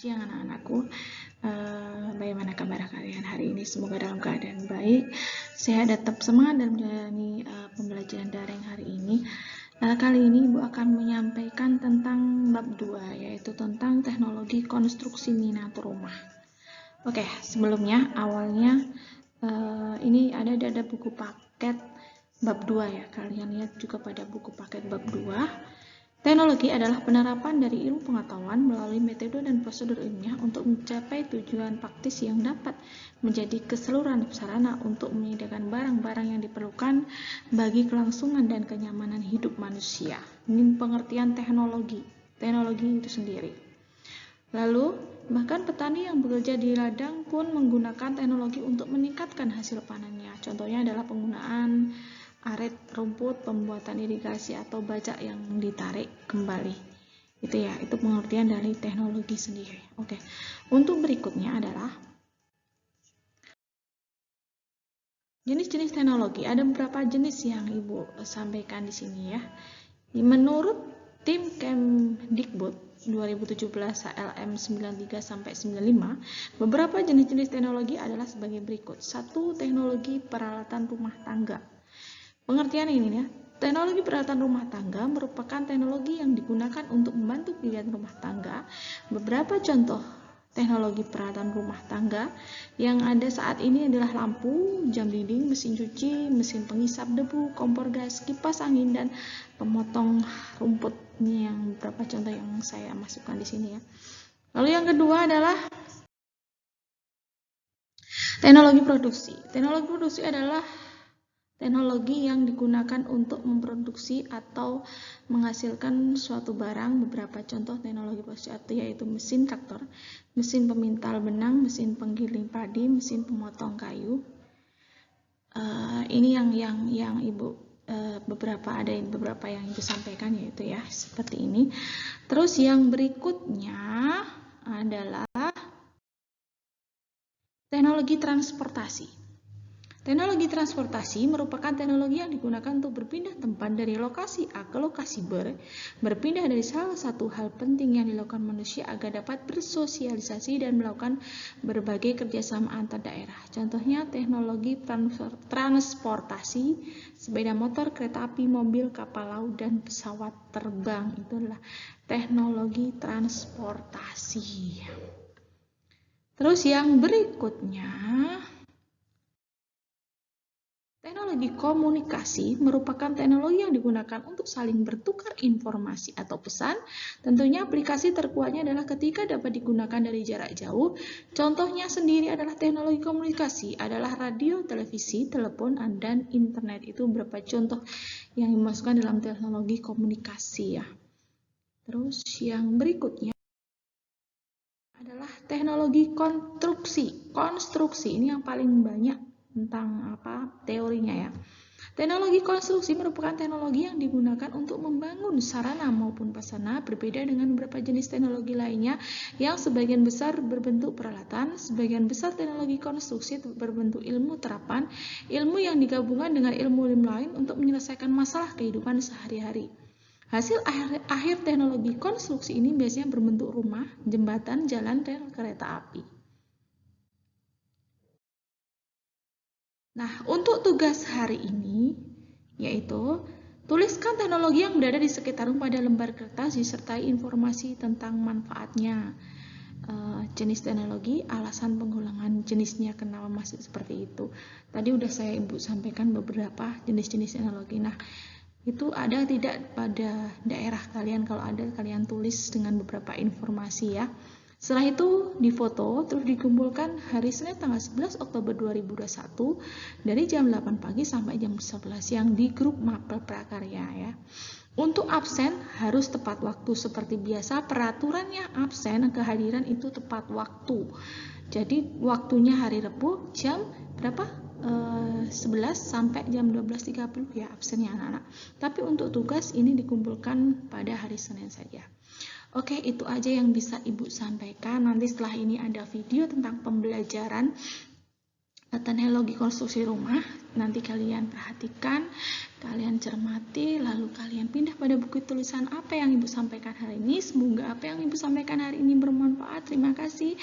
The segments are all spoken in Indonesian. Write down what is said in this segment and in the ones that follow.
Siang anak-anakku, bagaimana kabar kalian hari ini? Semoga dalam keadaan baik, sehat, tetap semangat dalam menjalani pembelajaran daring hari ini. Kali ini Ibu akan menyampaikan tentang bab 2, yaitu tentang teknologi konstruksi miniatur rumah. Oke, sebelumnya awalnya ini ada buku paket bab 2 ya. Kalian lihat juga pada buku paket bab 2. Teknologi adalah penerapan dari ilmu pengetahuan melalui metode dan prosedur ilmiah untuk mencapai tujuan praktis yang dapat menjadi keseluruhan sarana untuk menyediakan barang-barang yang diperlukan bagi kelangsungan dan kenyamanan hidup manusia. Ini pengertian teknologi itu sendiri. Lalu, bahkan petani yang bekerja di ladang pun menggunakan teknologi untuk meningkatkan hasil panennya. Contohnya adalah penggunaan arit rumput, pembuatan irigasi atau bajak yang ditarik kembali. Itu pengertian dari teknologi sendiri. Oke. Untuk berikutnya adalah jenis-jenis teknologi. Ada beberapa jenis yang Ibu sampaikan di sini ya. Menurut tim Kemdikbud 2017 LM 93 sampai 95, beberapa jenis-jenis teknologi adalah sebagai berikut. 1. Teknologi peralatan rumah tangga. Pengertian ini ya, teknologi peralatan rumah tangga merupakan teknologi yang digunakan untuk membantu kegiatan rumah tangga. Beberapa contoh teknologi peralatan rumah tangga yang ada saat ini adalah lampu, jam dinding, mesin cuci, mesin penghisap debu, kompor gas, kipas angin, dan pemotong rumput. Ini yang beberapa contoh yang saya masukkan di sini ya. Lalu yang kedua adalah teknologi produksi. Teknologi produksi adalah teknologi yang digunakan untuk memproduksi atau menghasilkan suatu barang. Beberapa contoh teknologi produksi yaitu mesin traktor, mesin pemintal benang, mesin penggiling padi, mesin pemotong kayu. Ini yang Ibu beberapa yang Ibu sampaikan yaitu ya seperti ini. Terus yang berikutnya adalah teknologi transportasi. Teknologi transportasi merupakan teknologi yang digunakan untuk berpindah tempat dari lokasi A ke lokasi B. Berpindah dari salah satu hal penting yang dilakukan manusia agar dapat bersosialisasi dan melakukan berbagai kerjasama antar daerah. Contohnya teknologi transportasi, sepeda motor, kereta api, mobil, kapal laut, dan pesawat terbang. Itu adalah teknologi transportasi. Terus yang berikutnya, teknologi komunikasi merupakan teknologi yang digunakan untuk saling bertukar informasi atau pesan. Tentunya aplikasi terkuatnya adalah ketika dapat digunakan dari jarak jauh. Contohnya sendiri adalah teknologi komunikasi adalah radio, televisi, telepon, dan internet. Itu beberapa contoh yang dimasukkan dalam teknologi komunikasi ya. Terus yang berikutnya adalah teknologi konstruksi. Ini yang paling banyak tentang teorinya ya. Teknologi konstruksi merupakan teknologi yang digunakan untuk membangun sarana maupun prasarana. Berbeda dengan beberapa jenis teknologi lainnya yang sebagian besar berbentuk peralatan, sebagian besar teknologi konstruksi berbentuk ilmu terapan, ilmu yang digabungkan dengan ilmu lain untuk menyelesaikan masalah kehidupan sehari-hari. Hasil akhir teknologi konstruksi ini biasanya berbentuk rumah, jembatan, jalan, rel, kereta api. Nah, untuk tugas hari ini, yaitu tuliskan teknologi yang berada di sekitarmu pada lembar kertas disertai informasi tentang manfaatnya, jenis teknologi, alasan pengulangan jenisnya, kenapa masih seperti itu. Tadi udah saya Ibu sampaikan beberapa jenis-jenis teknologi. Nah, itu ada tidak pada daerah kalian? Kalau ada, kalian tulis dengan beberapa informasi ya. Setelah itu difoto, terus dikumpulkan hari Senin tanggal 11 Oktober 2021 dari jam 8 pagi sampai jam 11 siang di grup Mapel Prakarya ya. Untuk absen harus tepat waktu seperti biasa. Peraturannya absen kehadiran itu tepat waktu. Jadi waktunya hari Rabu jam berapa? 11 sampai jam 12.30 ya absennya anak-anak. Tapi untuk tugas ini dikumpulkan pada hari Senin saja. Oke, itu aja yang bisa Ibu sampaikan. Nanti setelah ini ada video tentang pembelajaran teknologi konstruksi rumah. Nanti kalian perhatikan, kalian cermati, lalu kalian pindah pada buku tulisan apa yang Ibu sampaikan hari ini. Semoga apa yang Ibu sampaikan hari ini bermanfaat. Terima kasih.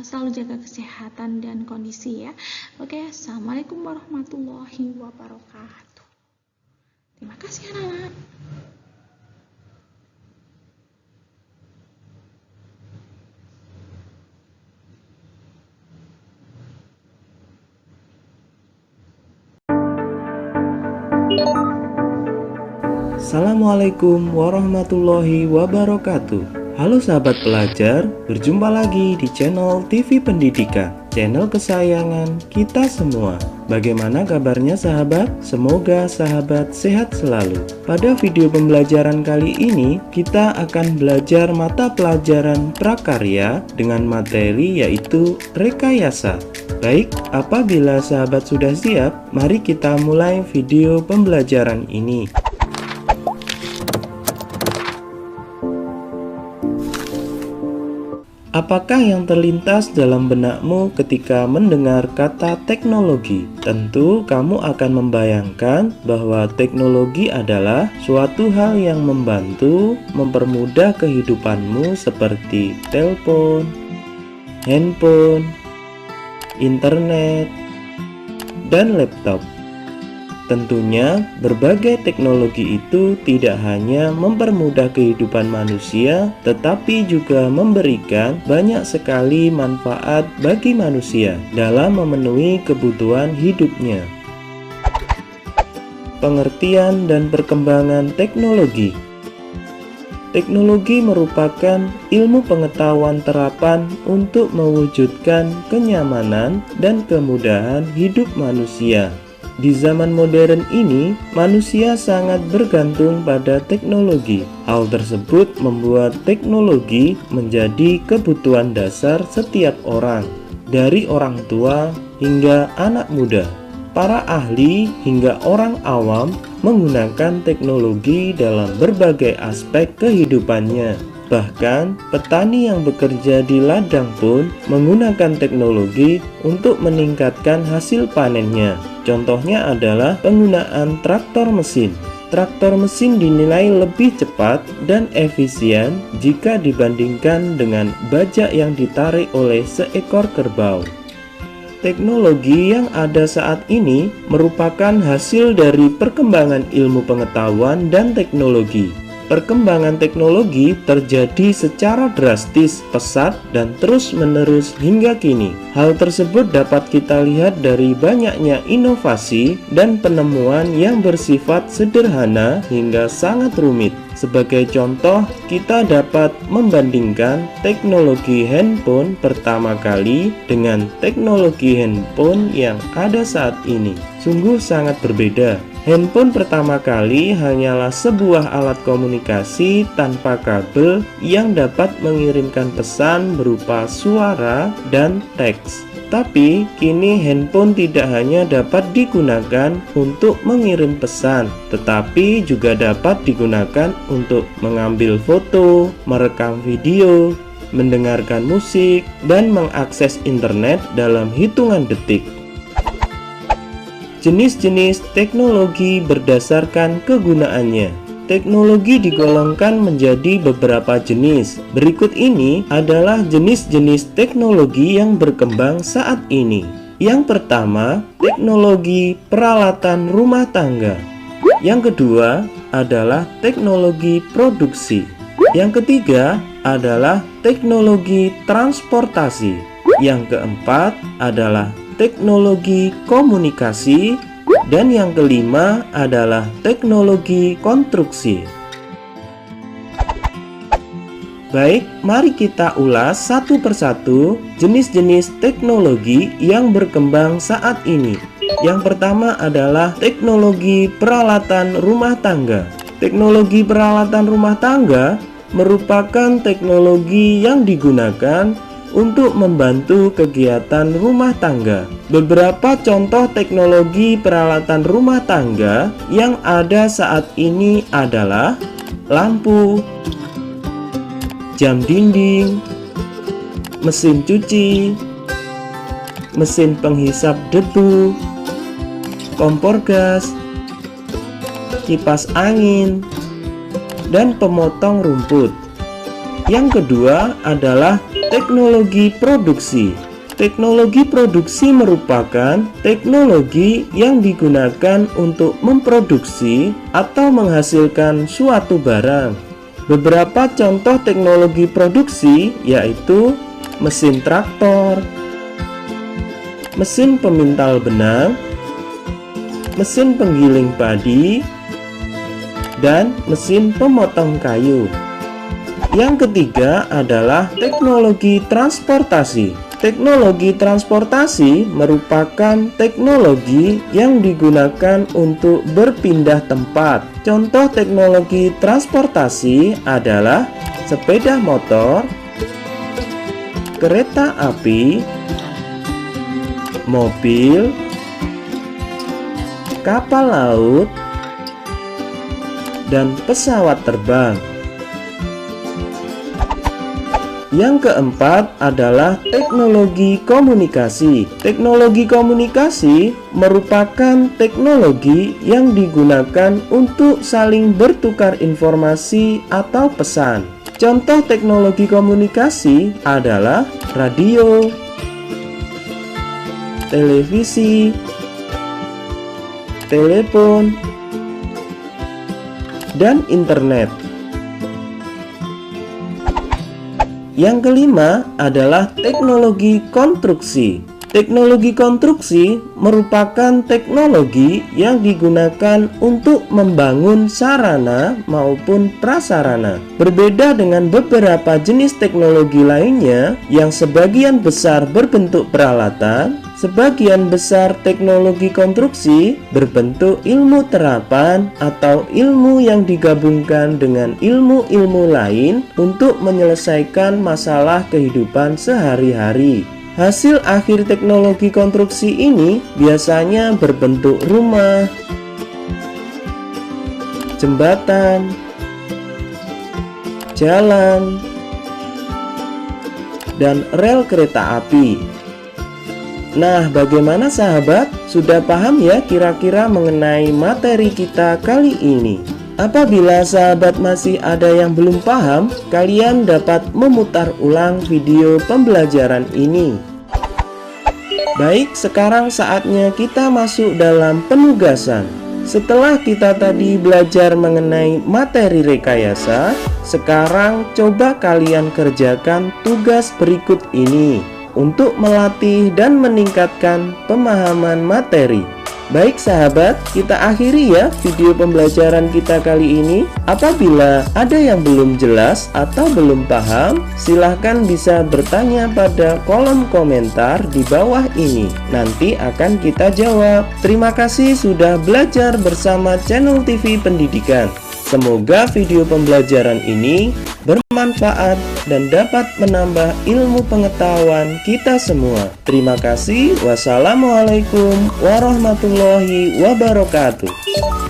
Selalu jaga kesehatan dan kondisi ya. Oke, Assalamualaikum warahmatullahi wabarakatuh. Terima kasih anak-anak. Assalamualaikum warahmatullahi wabarakatuh. Halo sahabat pelajar, berjumpa lagi di channel TV Pendidikan, channel kesayangan kita semua. Bagaimana kabarnya sahabat? Semoga sahabat sehat selalu. Pada video pembelajaran kali ini, kita akan belajar mata pelajaran prakarya dengan materi yaitu rekayasa. Baik, apabila sahabat sudah siap, mari kita mulai video pembelajaran ini. Apakah yang terlintas dalam benakmu ketika mendengar kata teknologi? Tentu kamu akan membayangkan bahwa teknologi adalah suatu hal yang membantu, mempermudah kehidupanmu seperti telepon, handphone, internet, dan laptop. Tentunya, berbagai teknologi itu tidak hanya mempermudah kehidupan manusia, tetapi juga memberikan banyak sekali manfaat bagi manusia dalam memenuhi kebutuhan hidupnya. Pengertian dan perkembangan teknologi. Teknologi merupakan ilmu pengetahuan terapan untuk mewujudkan kenyamanan dan kemudahan hidup manusia. Di zaman modern ini, manusia sangat bergantung pada teknologi. Hal tersebut membuat teknologi menjadi kebutuhan dasar setiap orang, dari orang tua hingga anak muda. Para ahli hingga orang awam menggunakan teknologi dalam berbagai aspek kehidupannya. Bahkan, petani yang bekerja di ladang pun menggunakan teknologi untuk meningkatkan hasil panennya. Contohnya adalah penggunaan traktor mesin. Traktor mesin dinilai lebih cepat dan efisien jika dibandingkan dengan bajak yang ditarik oleh seekor kerbau. Teknologi yang ada saat ini merupakan hasil dari perkembangan ilmu pengetahuan dan teknologi. Perkembangan teknologi terjadi secara drastis, pesat, dan terus-menerus hingga kini. Hal tersebut dapat kita lihat dari banyaknya inovasi dan penemuan yang bersifat sederhana hingga sangat rumit. Sebagai contoh, kita dapat membandingkan teknologi handphone pertama kali dengan teknologi handphone yang ada saat ini. Sungguh sangat berbeda. Handphone pertama kali hanyalah sebuah alat komunikasi tanpa kabel yang dapat mengirimkan pesan berupa suara dan teks. Tapi kini handphone tidak hanya dapat digunakan untuk mengirim pesan, tetapi juga dapat digunakan untuk mengambil foto, merekam video, mendengarkan musik, dan mengakses internet dalam hitungan detik. Jenis-jenis teknologi berdasarkan kegunaannya. Teknologi digolongkan menjadi beberapa jenis. Berikut ini adalah jenis-jenis teknologi yang berkembang saat ini. Yang pertama, teknologi peralatan rumah tangga. Yang kedua adalah teknologi produksi. Yang ketiga adalah teknologi transportasi. Yang keempat adalah teknologi komunikasi, dan yang kelima adalah teknologi konstruksi. Baik, mari kita ulas satu persatu jenis-jenis teknologi yang berkembang saat ini. Yang pertama adalah teknologi peralatan rumah tangga. Teknologi peralatan rumah tangga merupakan teknologi yang digunakan untuk membantu kegiatan rumah tangga. Beberapa contoh teknologi peralatan rumah tangga yang ada saat ini adalah lampu, jam dinding, mesin cuci, mesin penghisap debu, kompor gas, kipas angin, dan pemotong rumput. Yang kedua adalah teknologi produksi. Teknologi produksi merupakan teknologi yang digunakan untuk memproduksi atau menghasilkan suatu barang. Beberapa contoh teknologi produksi yaitu mesin traktor, mesin pemintal benang, mesin penggiling padi, dan mesin pemotong kayu. Yang ketiga adalah teknologi transportasi. Teknologi transportasi merupakan teknologi yang digunakan untuk berpindah tempat. Contoh teknologi transportasi adalah sepeda motor, kereta api, mobil, kapal laut, dan pesawat terbang. Yang keempat adalah teknologi komunikasi. Teknologi komunikasi merupakan teknologi yang digunakan untuk saling bertukar informasi atau pesan. Contoh teknologi komunikasi adalah radio, televisi, telepon, dan internet. Yang kelima adalah teknologi konstruksi. Teknologi konstruksi merupakan teknologi yang digunakan untuk membangun sarana maupun prasarana. Berbeda dengan beberapa jenis teknologi lainnya yang sebagian besar berbentuk peralatan, sebagian besar teknologi konstruksi berbentuk ilmu terapan atau ilmu yang digabungkan dengan ilmu-ilmu lain untuk menyelesaikan masalah kehidupan sehari-hari. Hasil akhir teknologi konstruksi ini biasanya berbentuk rumah, jembatan, jalan, dan rel kereta api. Nah, bagaimana sahabat? Sudah paham ya kira-kira mengenai materi kita kali ini? Apabila sahabat masih ada yang belum paham, kalian dapat memutar ulang video pembelajaran ini. Baik, sekarang saatnya kita masuk dalam penugasan. Setelah kita tadi belajar mengenai materi rekayasa, sekarang coba kalian kerjakan tugas berikut ini untuk melatih dan meningkatkan pemahaman materi. Baik sahabat, kita akhiri ya video pembelajaran kita kali ini. Apabila ada yang belum jelas atau belum paham, silahkan bisa bertanya pada kolom komentar di bawah ini. Nanti akan kita jawab. Terima kasih sudah belajar bersama channel TV Pendidikan. Semoga video pembelajaran ini bermanfaat dan dapat menambah ilmu pengetahuan kita semua. Terima kasih. Wassalamualaikum warahmatullahi wabarakatuh.